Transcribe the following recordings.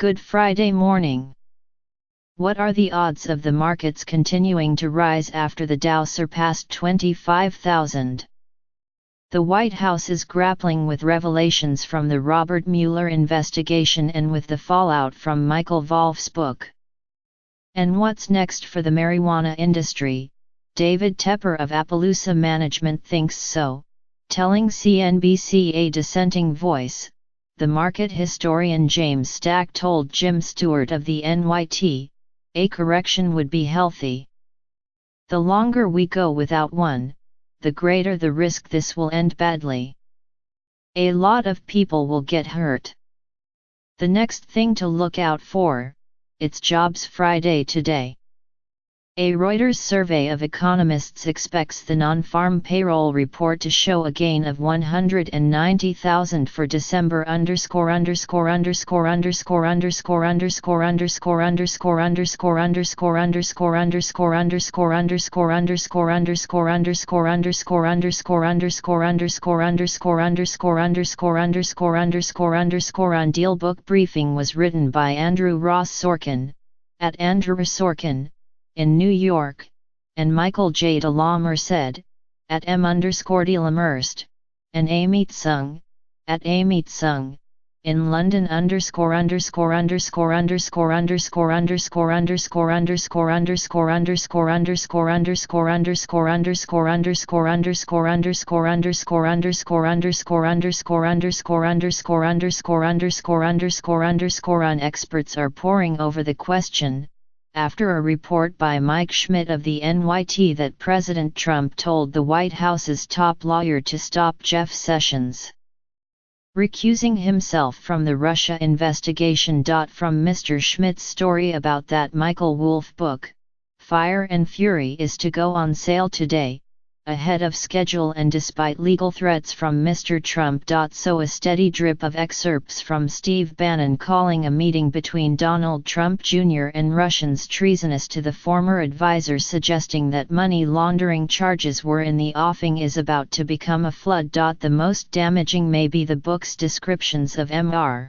Good Friday morning. What are the odds of the markets continuing to rise after the Dow surpassed 25,000? The White House is grappling with revelations from the Robert Mueller investigation and with the fallout from Michael Wolff's book. And what's next for the marijuana industry? David Tepper of Appaloosa Management thinks so, telling CNBC a dissenting voice. The market historian James Stack told Jim Stewart of the NYT, a correction would be healthy. The longer we go without one, the greater the risk this will end badly. A lot of people will get hurt. The next thing to look out for, it's Jobs Friday today. A Reuters survey of economists expects the non-farm payroll report to show a gain of 190,000 for December on DealBook briefing was written by Andrew Ross Sorkin, at Andrew Sorkin, in New York, and Michael J. DeLamer said, at m_Delammerst, and Amit Sung, at Amit Sung, in London experts are poring over the question, after a report by Mike Schmidt of the NYT that President Trump told the White House's top lawyer to stop Jeff Sessions recusing himself from the Russia investigation. From Mr. Schmidt's story about that Michael Wolff book, Fire and Fury is to go on sale today, ahead of schedule and despite legal threats from Mr. Trump. So a steady drip of excerpts from Steve Bannon calling a meeting between Donald Trump Jr. and Russians treasonous to the former advisor, suggesting that money laundering charges were in the offing, is about to become a flood. The most damaging may be the book's descriptions of Mr.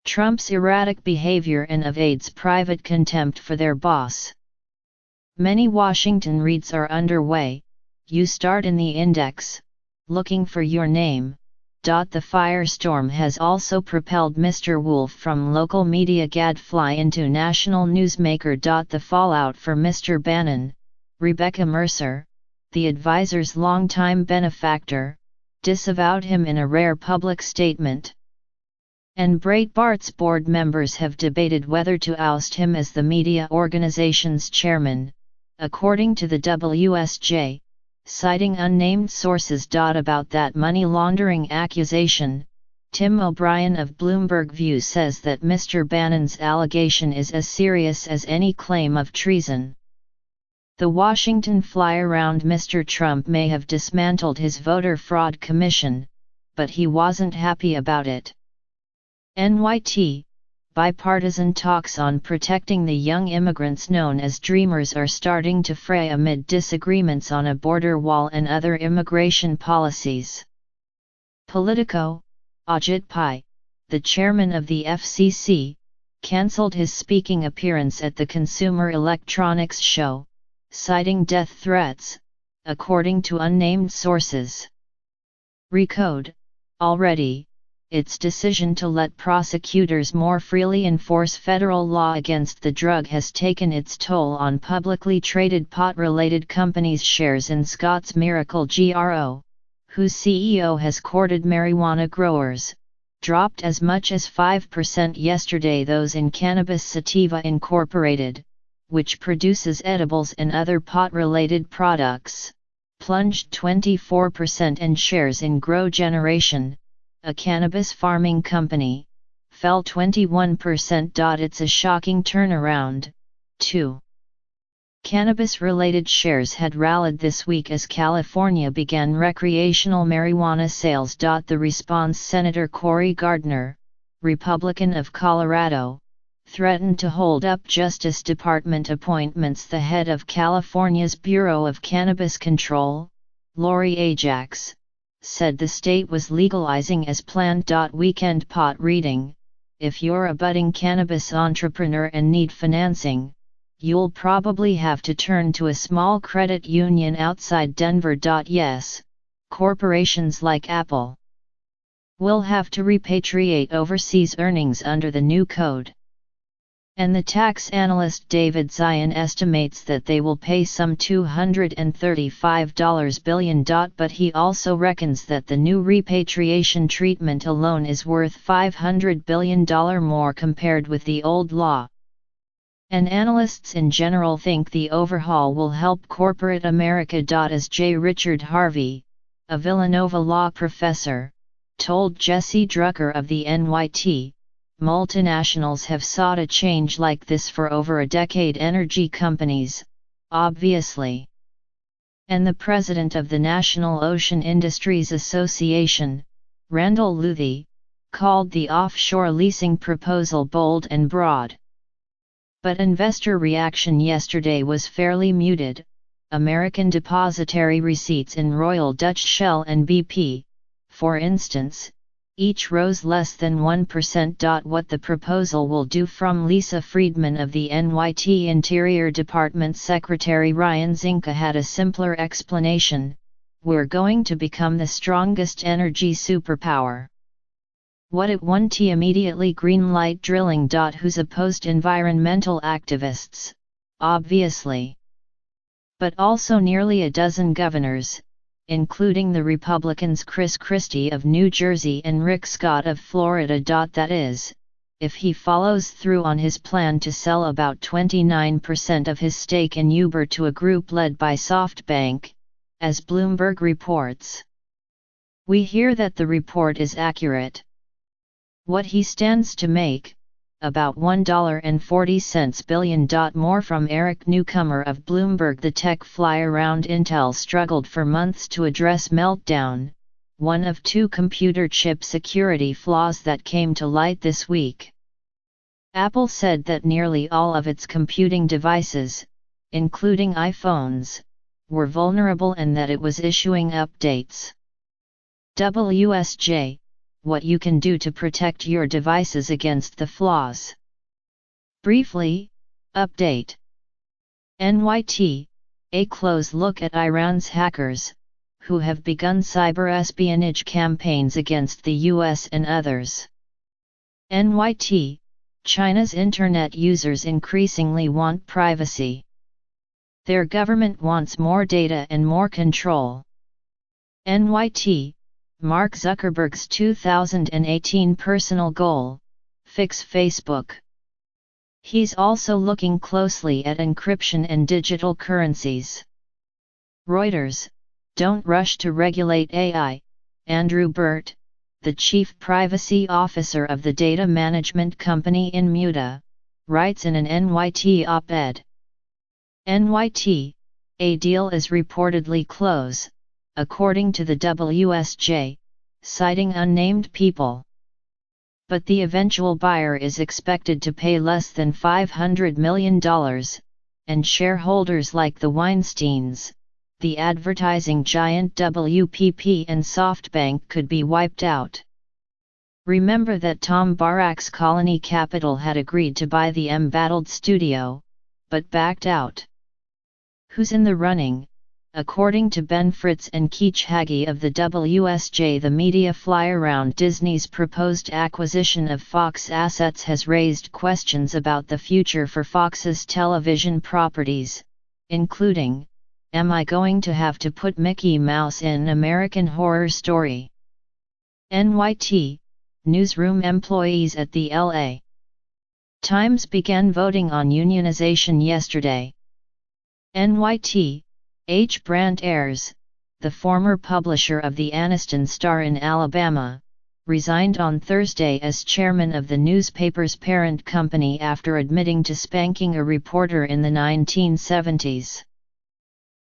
Trump's erratic behavior and of aides' private contempt for their boss. Many Washington reads are underway. You start in the index, looking for your name. The firestorm has also propelled Mr. Wolff from local media gadfly into national newsmaker. The fallout for Mr. Bannon, Rebecca Mercer, the advisor's longtime benefactor, disavowed him in a rare public statement. And Breitbart's board members have debated whether to oust him as the media organization's chairman, according to the WSJ. Citing unnamed sources. About that money laundering accusation, Tim O'Brien of Bloomberg View says that Mr. Bannon's allegation is as serious as any claim of treason. The Washington fly-around Mr. Trump may have dismantled his voter fraud commission, but he wasn't happy about it. NYT, bipartisan talks on protecting the young immigrants known as Dreamers are starting to fray amid disagreements on a border wall and other immigration policies. Politico, Ajit Pai, the chairman of the FCC, cancelled his speaking appearance at the Consumer Electronics Show, citing death threats, according to unnamed sources. Recode, already, its decision to let prosecutors more freely enforce federal law against the drug has taken its toll on publicly traded pot-related companies' shares in Scott's Miracle Gro, whose CEO has courted marijuana growers, dropped as much as 5% yesterday. Those in Cannabis Sativa Incorporated, which produces edibles and other pot-related products, plunged 24%, and shares in Grow Generation, a cannabis farming company, fell 21%. It's a shocking turnaround, too. Cannabis-related shares had rallied this week as California began recreational marijuana sales. The response: Senator Cory Gardner, Republican of Colorado, threatened to hold up Justice Department appointments. The head of California's Bureau of Cannabis Control, Lori Ajax, said the state was legalizing as planned. Weekend pot reading, if you're a budding cannabis entrepreneur and need financing, you'll probably have to turn to a small credit union outside Denver. Yes, corporations like Apple will have to repatriate overseas earnings under the new code. And the tax analyst David Zion estimates that they will pay some $235 billion, but he also reckons that the new repatriation treatment alone is worth $500 billion more compared with the old law. And analysts in general think the overhaul will help corporate America. As J. Richard Harvey, a Villanova law professor, told Jesse Drucker of the NYT, multinationals have sought a change like this for over a decade. Energy companies, obviously. And the president of the National Ocean Industries Association, Randall Luthi, called the offshore leasing proposal bold and broad. But investor reaction yesterday was fairly muted. American depository receipts in Royal Dutch Shell and BP, for instance, each rose less than 1%. What the proposal will do, from Lisa Friedman of the NYT Interior Department Secretary Ryan Zinke had a simpler explanation: we're going to become the strongest energy superpower. What it won't immediately greenlight drilling. Who's opposed environmental activists, obviously. But also nearly a dozen governors, including the Republicans Chris Christie of New Jersey and Rick Scott of Florida. That is, if he follows through on his plan to sell about 29% of his stake in Uber to a group led by SoftBank, as Bloomberg reports. We hear that the report is accurate. What he stands to make, about $1.40 billion more. From Eric Newcomer of Bloomberg. The tech fly around Intel struggled for months to address Meltdown, one of two computer chip security flaws that came to light this week. Apple said that nearly all of its computing devices, including iPhones, were vulnerable and that it was issuing updates. WSJ, what you can do to protect your devices against the flaws. Briefly, update. NYT, a close look at Iran's hackers, who have begun cyber espionage campaigns against the US and others. NYT, China's internet users increasingly want privacy. Their government wants more data and more control. NYT, Mark Zuckerberg's 2018 personal goal: fix Facebook. He's also looking closely at encryption and digital currencies. Reuters, don't rush to regulate AI. Andrew Burt, the chief privacy officer of the data management company Inmuta, writes in an NYT op-ed. NYT, a deal is reportedly close, according to the WSJ, citing unnamed people. But the eventual buyer is expected to pay less than $500 million, and shareholders like the Weinsteins, the advertising giant WPP and SoftBank could be wiped out. Remember that Tom Barak's Colony Capital had agreed to buy the embattled studio, but backed out. Who's in the running? According to Ben Fritz and Keech Hagee of the WSJ, the media fly around Disney's proposed acquisition of Fox assets has raised questions about the future for Fox's television properties, including, am I going to have to put Mickey Mouse in American Horror Story? NYT, newsroom employees at the LA Times began voting on unionization yesterday. NYT, H. Brant Ayers, the former publisher of the Anniston Star in Alabama, resigned on Thursday as chairman of the newspaper's parent company after admitting to spanking a reporter in the 1970s.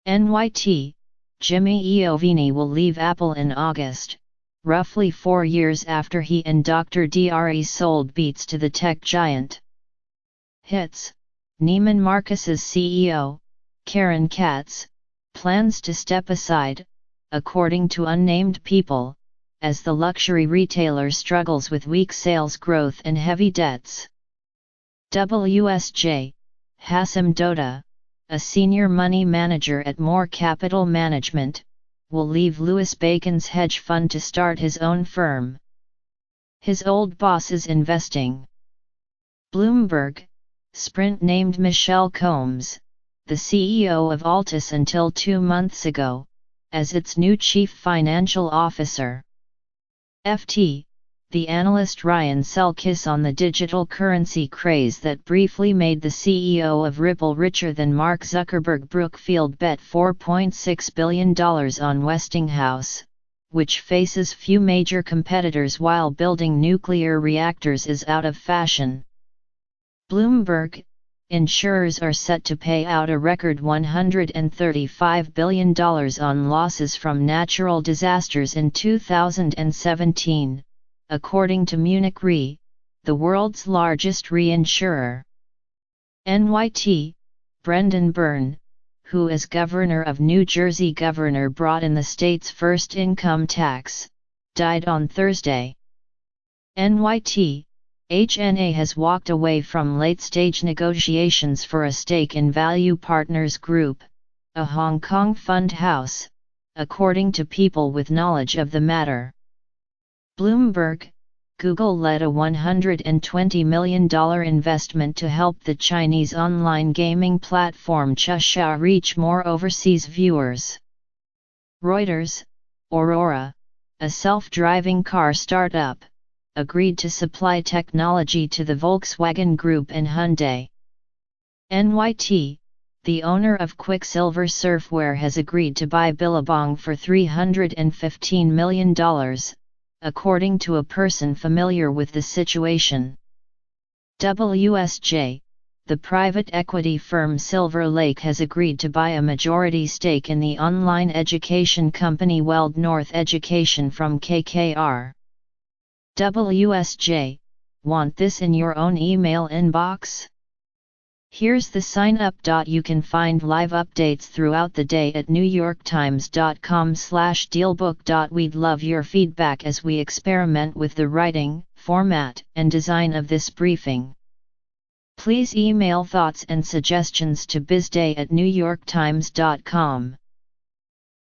NYT, Jimmy Iovine will leave Apple in August, roughly 4 years after he and Dr. Dre sold Beats to the tech giant. Hits, Neiman Marcus's CEO, Karen Katz, plans to step aside, according to unnamed people, as the luxury retailer struggles with weak sales growth and heavy debts. WSJ, Hassim Dota, a senior money manager at Moore Capital Management, will leave Louis Bacon's hedge fund to start his own firm. His old boss is investing. Bloomberg, Sprint named Michelle Combs, the CEO of Altus until 2 months ago, as its new chief financial officer. FT, the analyst Ryan Selkis on the digital currency craze that briefly made the CEO of Ripple richer than Mark Zuckerberg. Brookfield bet $4.6 billion on Westinghouse, which faces few major competitors while building nuclear reactors, is out of fashion. Bloomberg, insurers are set to pay out a record $135 billion on losses from natural disasters in 2017, according to Munich Re, the world's largest reinsurer. NYT, Brendan Byrne, who as governor of New Jersey brought in the state's first income tax, died on Thursday. NYT, HNA has walked away from late-stage negotiations for a stake in Value Partners Group, a Hong Kong fund house, according to people with knowledge of the matter. Bloomberg, Google led a $120 million investment to help the Chinese online gaming platform Chusha reach more overseas viewers. Reuters, Aurora, a self-driving car startup, agreed to supply technology to the Volkswagen Group and Hyundai. NYT, the owner of Quicksilver Surfwear, has agreed to buy Billabong for $315 million, according to a person familiar with the situation. WSJ, the private equity firm Silver Lake has agreed to buy a majority stake in the online education company Weld North Education from KKR. WSJ, want this in your own email inbox? Here's the sign up. You can find live updates throughout the day at newyorktimes.com/dealbook. We'd love your feedback as we experiment with the writing, format, and design of this briefing. Please email thoughts and suggestions to bizday@newyorktimes.com.